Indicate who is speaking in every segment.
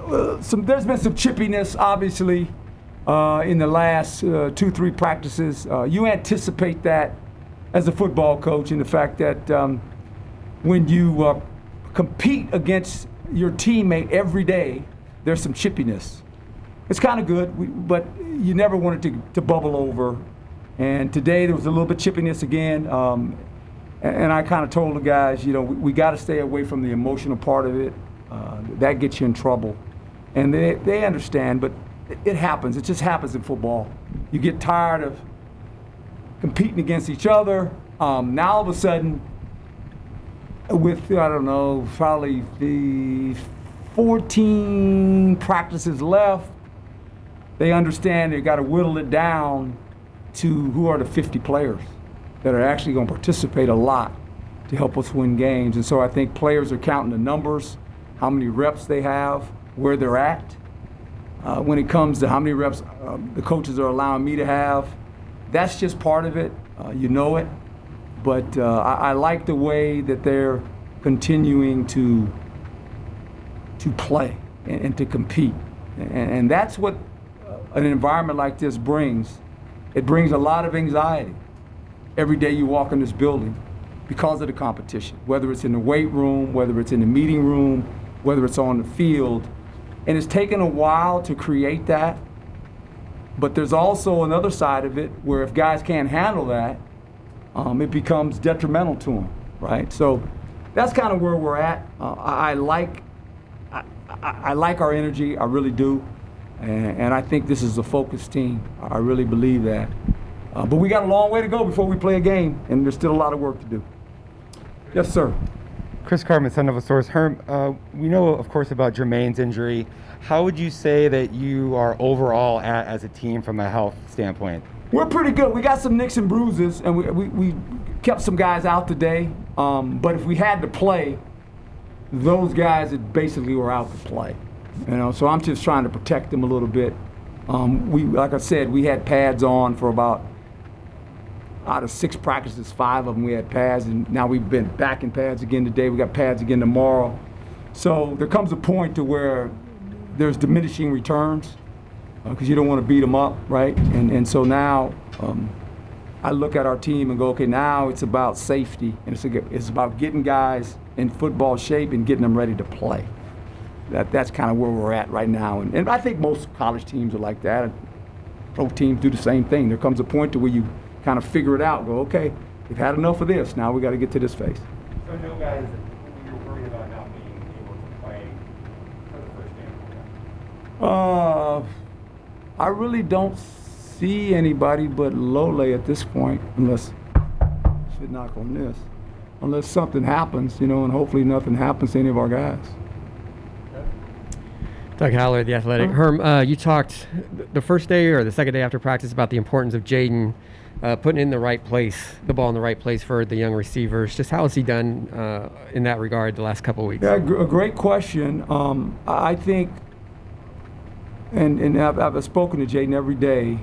Speaker 1: there's been some chippiness, obviously, in the last 2-3 practices. You anticipate that as a football coach, and the fact that when you compete against your teammate every day, there's some chippiness. It's kind of good, but you never want it to bubble over. And today there was a little bit chippiness again. And I kind of told the guys, we got to stay away from the emotional part of it. That gets you in trouble. And they understand, but it happens. It just happens in football. You get tired of competing against each other. Now all of a sudden, with, I don't know, probably the 14 practices left, they understand they've got to whittle it down to who are the 50 players that are actually going to participate a lot to help us win games. And so I think players are counting the numbers, how many reps they have, where they're at. When it comes to how many reps the coaches are allowing me to have, that's just part of it. You know it. But I like the way that they're continuing to play and to compete. And that's what an environment like this brings. It brings a lot of anxiety every day you walk in this building because of the competition, whether it's in the weight room, whether it's in the meeting room, whether it's on the field. And it's taken a while to create that. But there's also another side of it where if guys can't handle that, it becomes detrimental to them, right? So that's kind of where we're at. I like our energy, I really do. And I think this is a focused team. I really believe that. But we got a long way to go before we play a game, and there's still a lot of work to do. Yes, sir.
Speaker 2: Chris Carmen, Son of a Source. Herm, we know, of course, about Jermaine's injury. How would you say that you are overall at as a team from a health standpoint?
Speaker 1: We're pretty good. We got some nicks and bruises, and we kept some guys out today. But if we had to play, those guys that basically were out to play. So I'm just trying to protect them a little bit. Like I said, we had pads on for about, out of 6 practices, 5 of them we had pads, and now we've been back in pads again today. We got pads again tomorrow. So there comes a point to where there's diminishing returns because you don't want to beat them up, right? And so now I look at our team and go, okay, now it's about safety, and it's about getting guys in football shape and getting them ready to play. That's kind of where we're at right now. And I think most college teams are like that. Pro teams do the same thing. There comes a point to where you kind of figure it out, go, okay, we've had enough of this. Now we got to get to this phase.
Speaker 2: So no guys that you're worried about not being able to play for the first game?
Speaker 1: I really don't see anybody but Lole at this point, unless, should knock on this, unless something happens, and hopefully nothing happens to any of our guys.
Speaker 3: Doug Haller, The Athletic. Herm, you talked the first day or the second day after practice about the importance of Jayden putting in the right place, the ball in the right place for the young receivers. Just how has he done in that regard the last couple of weeks?
Speaker 1: Yeah, a great question. I think, and I've spoken to Jayden every day,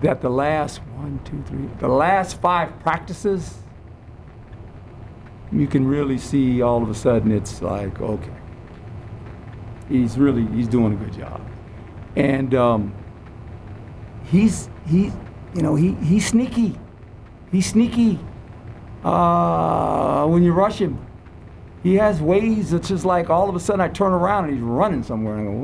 Speaker 1: that the last the last 5 practices, you can really see all of a sudden it's like, okay, he's doing a good job. And he's sneaky. He's sneaky when you rush him. He has ways that's just like all of a sudden I turn around and he's running somewhere and I go,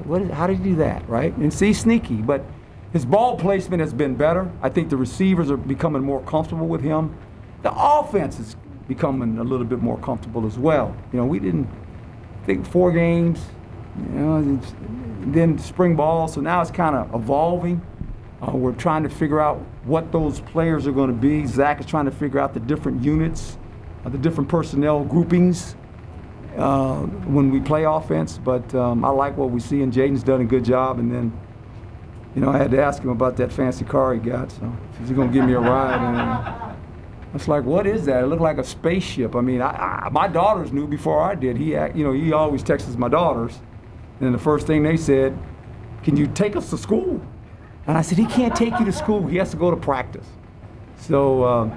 Speaker 1: wait, how did he do that, right? And see, sneaky. But his ball placement has been better. I think the receivers are becoming more comfortable with him. The offense is becoming a little bit more comfortable as well. We didn't think 4 games, then spring ball, so now it's kind of evolving. We're trying to figure out what those players are going to be. Zach is trying to figure out the different units, the different personnel groupings when we play offense. But I like what we see, and Jayden's done a good job. And then, I had to ask him about that fancy car he got. So he's going to give me a ride. And I was like, what is that? It looked like a spaceship. I mean, my daughters knew before I did. He always texts my daughters. And then the first thing they said, can you take us to school? And I said, he can't take you to school. He has to go to practice. So,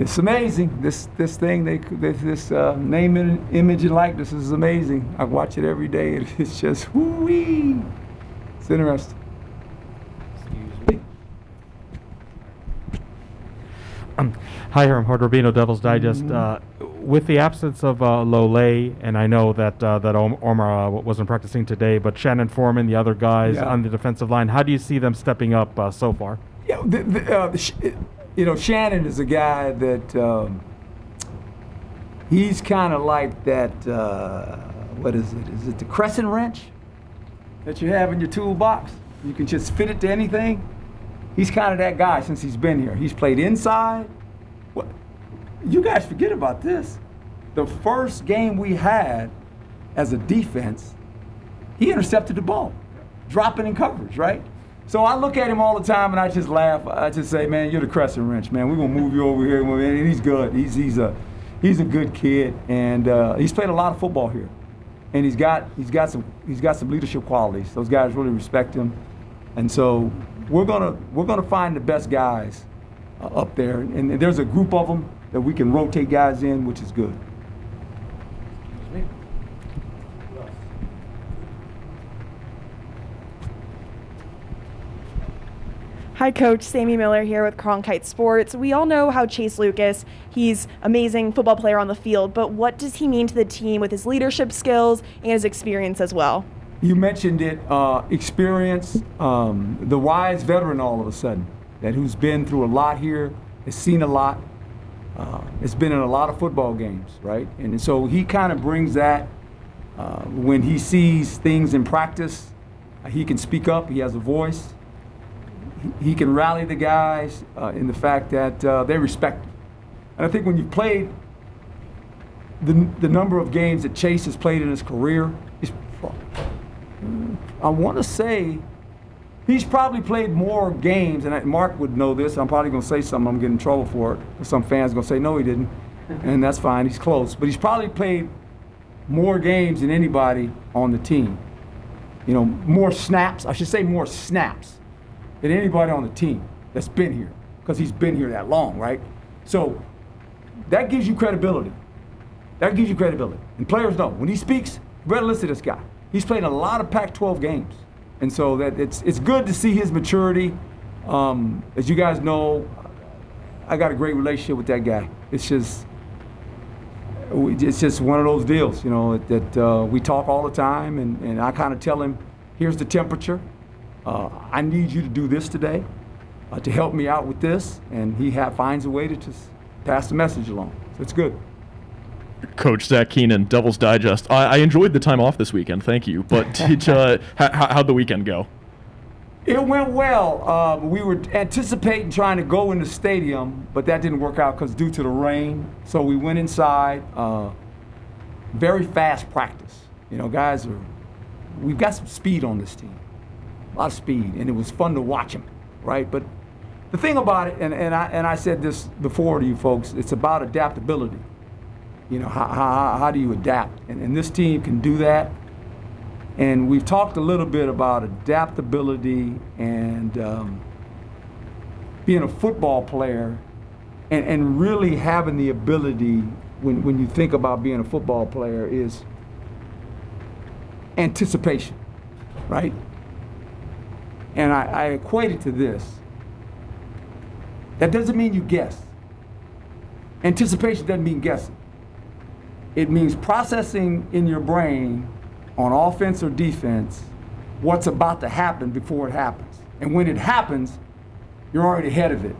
Speaker 1: It's amazing. This thing, this name, image, and likeness is amazing. I watch it every day. It's just woo-wee. It's interesting.
Speaker 4: Hi, Herm Edwards, Devil's Digest. With the absence of Lole, and I know that Omar wasn't practicing today, but Shannon Foreman, the other guys on the defensive line, how do you see them stepping up so far?
Speaker 1: Yeah, Shannon is a guy that he's kind of like that. What is it? Is it the crescent wrench that you have in your toolbox? You can just fit it to anything. He's kind of that guy since he's been here. He's played inside. What? You guys forget about this. The first game we had as a defense, he intercepted the ball, dropping in coverage, right? So I look at him all the time and I just laugh. I just say, man, you're the crescent wrench, man. We're gonna move you over here, and he's good. He's a good kid, and he's played a lot of football here, and he's got some leadership qualities. Those guys really respect him, and so we're gonna find the best guys up there, and there's a group of them that we can rotate guys in, which is good.
Speaker 5: Hi, Coach. Sammy Miller here with Cronkite Sports. We all know how Chase Lucas, he's amazing football player on the field, but what does he mean to the team with his leadership skills and his experience as well?
Speaker 1: You mentioned it, experience, the wise veteran all of a sudden, that who's been through a lot here, has seen a lot, has been in a lot of football games, right? And so he kind of brings that when he sees things in practice, he can speak up, he has a voice. He can rally the guys in the fact that they respect him. And I think when you've played the number of games that Chase has played in his career, I want to say he's probably played more games, and Mark would know this. I'm probably going to say something I'm getting in trouble for it. Some fans are going to say, no, he didn't. And that's fine. He's close. But he's probably played more games than anybody on the team. You know, more snaps. I should say more snaps than anybody on the team that's been here, because he's been here that long, right? So that gives you credibility. That gives you credibility. And players know, when he speaks, you better listen to this guy. He's played a lot of Pac-12 games. And so that it's good to see his maturity. As you guys know, I got a great relationship with that guy. It's just one of those deals, you know, that we talk all the time, and I kind of tell him, here's the temperature. I need you to do this today to help me out with this, and he finds a way to just pass the message along. So it's good.
Speaker 6: Coach Zach Keenan, Devil's Digest. I enjoyed the time off this weekend, thank you. But how'd the weekend go?
Speaker 1: It went well. We were anticipating trying to go in the stadium, but that didn't work out because due to the rain. So we went inside. Very fast practice. You know, guys we've got some speed on this team. A lot of speed, and it was fun to watch him, right? But the thing about it, and I said this before to you folks, it's about adaptability. You know, how do you adapt? And this team can do that. And we've talked a little bit about adaptability and being a football player and really having the ability, when you think about being a football player, is anticipation, right? And I equate it to this. That doesn't mean you guess. Anticipation doesn't mean guessing. It means processing in your brain on offense or defense what's about to happen before it happens. And when it happens, you're already ahead of it.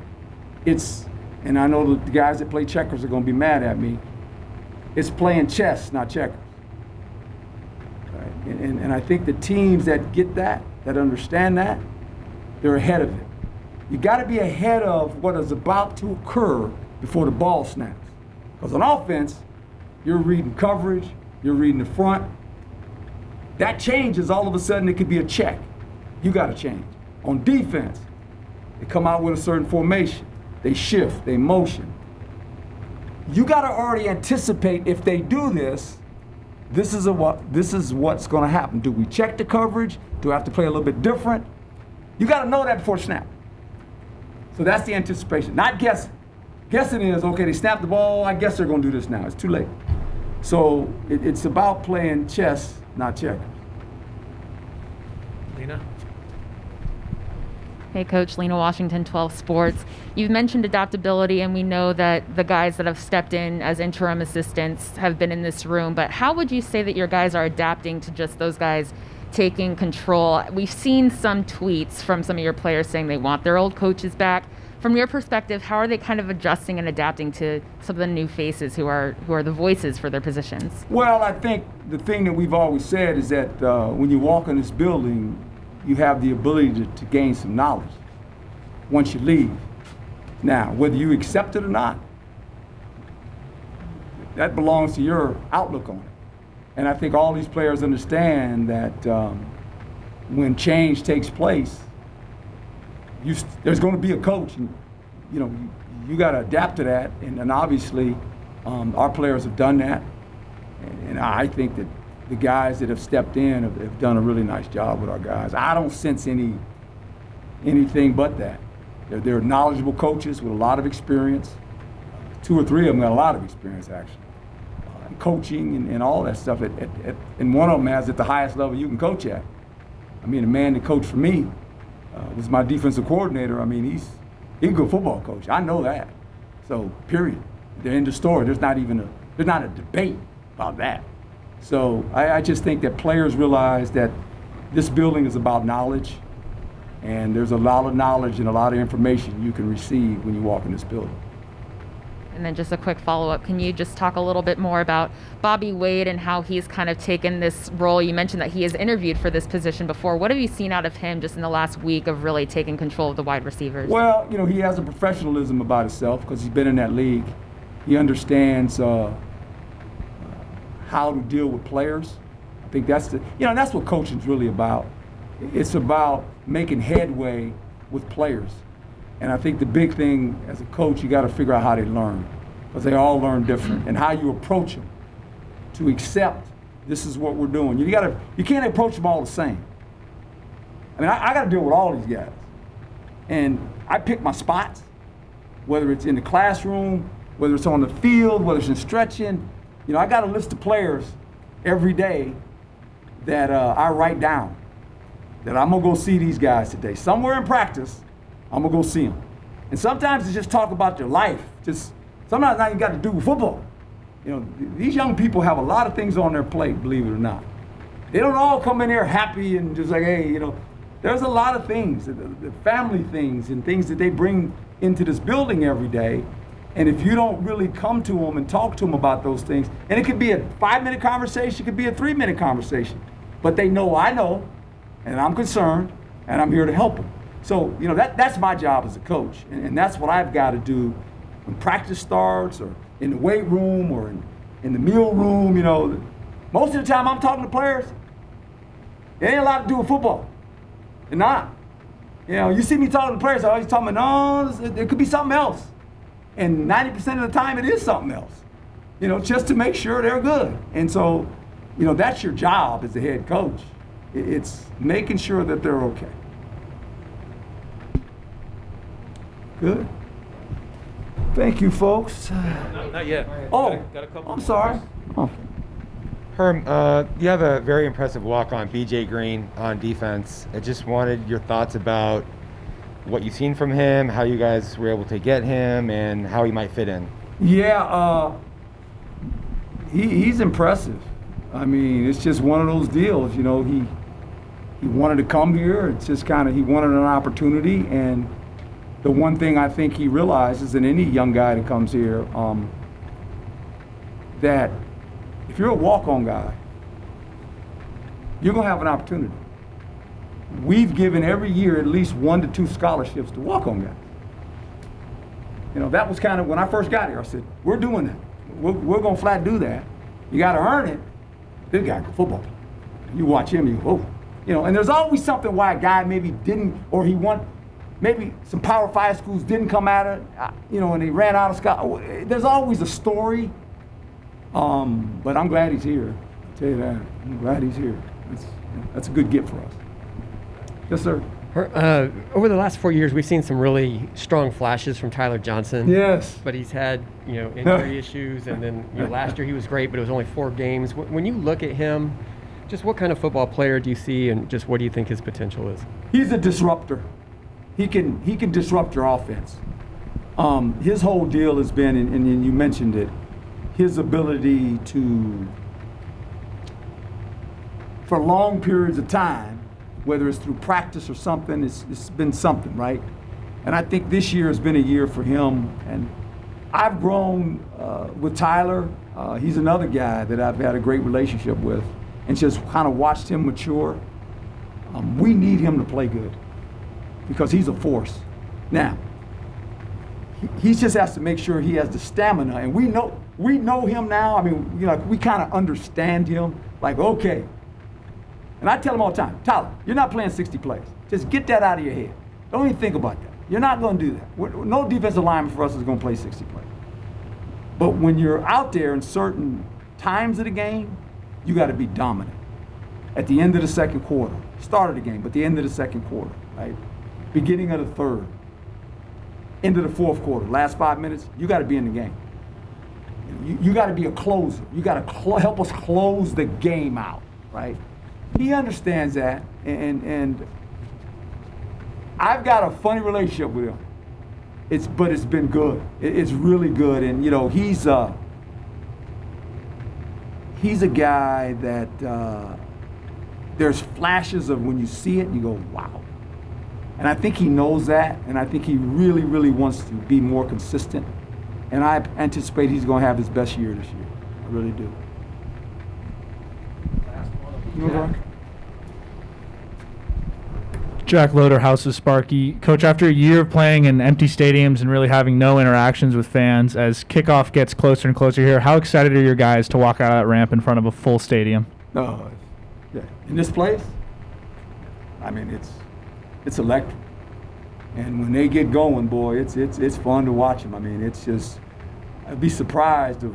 Speaker 1: And I know the guys that play checkers are going to be mad at me. It's playing chess, not checkers. Right? And I think the teams that get that understand that, they're ahead of it. You got to be ahead of what is about to occur before the ball snaps. Because on offense, you're reading coverage, you're reading the front. That changes, all of a sudden it could be a check. You got to change. On defense, they come out with a certain formation. They shift, they motion. You got to already anticipate, if they do this, this is what's going to happen. Do we check the coverage? Do I have to play a little bit different? You got to know that before snap. So that's the anticipation, not guessing. guessing is, okay, they snapped the ball, I guess they're going to do this now. It's too late. So it's about playing chess, not checkers.
Speaker 4: Lena?
Speaker 7: Hey, Coach. Lena Washington, 12 Sports. You've mentioned adaptability, and we know that the guys that have stepped in as interim assistants have been in this room, but how would you say that your guys are adapting to just those guys taking control? We've seen some tweets from some of your players saying they want their old coaches back. From your perspective, how are they kind of adjusting and adapting to some of the new faces who are the voices for their positions?
Speaker 1: Well, I think the thing that we've always said is that when you walk in this building, you have the ability to gain some knowledge once you leave. Now, whether you accept it or not, that belongs to your outlook on it. And I think all these players understand that when change takes place, there's going to be a coach, and you got to adapt to that. And obviously, our players have done that. And I think that the guys that have stepped in have done a really nice job with our guys. I don't sense anything but that. They're knowledgeable coaches with a lot of experience. 2 or 3 of them got a lot of experience, actually. Coaching and all that stuff. And one of them has at the highest level you can coach at. I mean, the man that coached for me was my defensive coordinator. I mean, he's a good football coach. I know that. So, period. They're in the story. There's not a debate about that. So I just think that players realize that this building is about knowledge, and there's a lot of knowledge and a lot of information you can receive when you walk in this building.
Speaker 7: And then just a quick follow-up, can you just talk a little bit more about Bobby Wade and how he's kind of taken this role? You mentioned that he has interviewed for this position before. What have you seen out of him just in the last week of really taking control of the wide receivers?
Speaker 1: Well, he has a professionalism about himself because he's been in that league. He understands how to deal with players. I think that's that's what coaching's really about. It's about making headway with players. And I think the big thing as a coach, you got to figure out how they learn, because they all learn different, and how you approach them to accept this is what we're doing. You can't approach them all the same. I mean, I got to deal with all these guys, and I pick my spots, whether it's in the classroom, whether it's on the field, whether it's in stretching. I got a list of players every day that I write down that I'm gonna go see these guys today. Somewhere in practice, I'm gonna go see them. And sometimes it's just talk about their life. Just sometimes not even got to do with football. These young people have a lot of things on their plate, believe it or not. They don't all come in here happy and just like, hey, there's a lot of things, the family things and things that they bring into this building every day. And if you don't really come to them and talk to them about those things, and it could be a 5-minute conversation, it could be a 3-minute conversation, but they know I know, and I'm concerned, and I'm here to help them. So, that's my job as a coach, and that's what I've got to do when practice starts, or in the weight room, or in the meal room. Most of the time I'm talking to players, it ain't a lot to do with football. It's not. You see me talking to players, I always tell them, no, it could be something else. And 90% of the time it is something else, just to make sure they're good. And so, that's your job as the head coach. It's making sure that they're okay. Good. Thank you, folks.
Speaker 4: Not yet.
Speaker 1: Oh,
Speaker 4: got a couple
Speaker 1: I'm sorry. Oh.
Speaker 2: Herm, you have a very impressive walk-on, BJ Green, on defense. I just wanted your thoughts about what you've seen from him, how you guys were able to get him, and how he might fit in.
Speaker 1: Yeah, he's impressive. I mean, it's just one of those deals. He wanted to come here. It's just kind of, he wanted an opportunity. And the one thing I think he realizes, and any young guy that comes here, that if you're a walk-on guy, you're going to have an opportunity. We've given every year at least 1 to 2 scholarships to walk-on guys. That was kind of, when I first got here, I said, we're doing that. We're going to flat do that. You got to earn it. This guy's a football player. You watch him, you go, oh. And there's always something why a guy maybe didn't, or maybe some Power 5 schools didn't come at it, and he ran out of scholarship. There's always a story. But I'm glad he's here. I'll tell you that. I'm glad he's here. That's a good gift for us. Yes, sir.
Speaker 3: Over the last 4 years, we've seen some really strong flashes from Tyler Johnson.
Speaker 1: Yes.
Speaker 3: But he's had, injury issues, and then last year he was great, but it was only 4 games. When you look at him, just what kind of football player do you see, and just what do you think his potential is?
Speaker 1: He's a disruptor. He can disrupt your offense. His whole deal has been, and you mentioned it, his ability to, for long periods of time, whether it's through practice or something, it's been something, right? And I think this year has been a year for him. And I've grown with Tyler. He's another guy that I've had a great relationship with and just kind of watched him mature. We need him to play good because he's a force. Now, he just has to make sure he has the stamina. And we know him now. I mean, we kind of understand him. Like, okay. And I tell him all the time, Tyler, you're not playing 60 plays. Just get that out of your head. Don't even think about that. You're not going to do that. No defensive lineman for us is going to play 60 plays. But when you're out there in certain times of the game, you got to be dominant. At the end of the second quarter, start of the game, but the end of the second quarter, right? Beginning of the third, end of the fourth quarter, last 5 minutes, you got to be in the game. You got to be a closer. You got to help us close the game out, right? He understands that, and I've got a funny relationship with him. But it's been good. It's really good, and he's a guy that there's flashes of when you see it, you go, wow. And I think he knows that, and I think he really, really wants to be more consistent. And I anticipate he's going to have his best year this year. I really do.
Speaker 8: Jack Loader, House of Sparky. Coach, after a year of playing in empty stadiums and really having no interactions with fans, as kickoff gets closer and closer here, how excited are your guys to walk out of that ramp in front of a full stadium?
Speaker 1: Yeah. In this place, I mean, it's electric. And when they get going, boy, it's fun to watch them. I mean, it's just, I'd be surprised of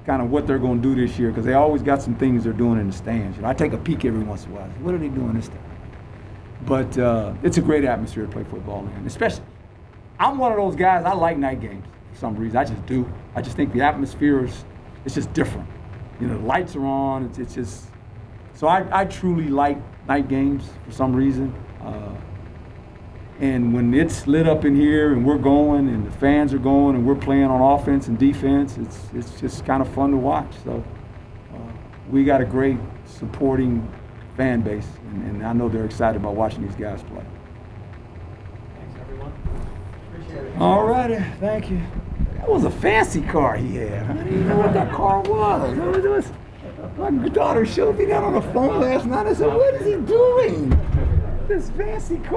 Speaker 1: kind of what they're going to do this year because they always got some things they're doing in the stands. I take a peek every once in a while. What are they doing this time? But it's a great atmosphere to play football in. Especially, I'm one of those guys, I like night games for some reason. I just do. I just think the atmosphere it's just different. The lights are on. It's just, so I truly like night games for some reason. And when it's lit up in here and we're going and the fans are going and we're playing on offense and defense, it's just kind of fun to watch. So we got a great supporting fan base, and I know they're excited about watching these guys play.
Speaker 4: Thanks, everyone. Appreciate it.
Speaker 1: All righty, thank you. That was a fancy car he had. I didn't even know what that car was. My daughter showed me that on the phone last night. I said, what is he doing? This fancy car.